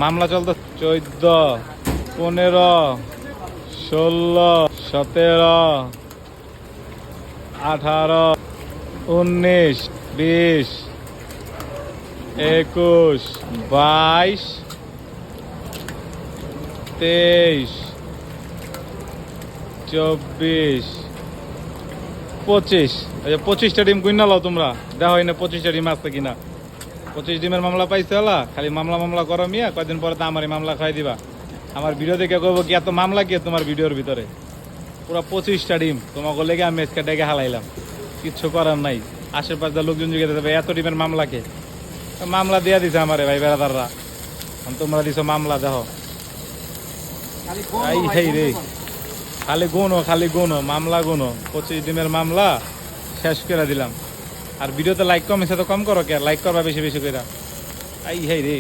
মামলা চলতে 14, 15, 16, 17, 18, 19, 20, 21, 22, 23, 24, 25। 25টা ডিম কিনা লাও তোমরা, দেখো না 25টা ডিম আছে কিনা। 25 ডিমের মামলা পাইছে হলা, খালি মামলা করো মিয়া, কয়দিন পরে তো আমারই মামলা খাই দিবা। আমার ভিডিও দেখে কইব কি এত মামলা কি তোমার ভিডিওর ভিতরে। পুরো 25টা ডিম তোমাকে লেগে আমি আজকে ডেকে হালাইলাম, কিচ্ছু করার নাই। আশেপাশে লোকজন জিজ্ঞেস দেবে এত ডিমের মামলা কে, মামলা দিয়া দিছে আমারে ভাই বেড়াদাররা। তোমরা দিছো মামলা, দেখো এই রে, খালি গুনো মামলা গুনো। 25 ডিমের মামলা শেষ করে দিলাম। আর ভিডিওতে লাইক কম এসে তো কম করো কে, লাইক করবা বেশি বেশি করে। রে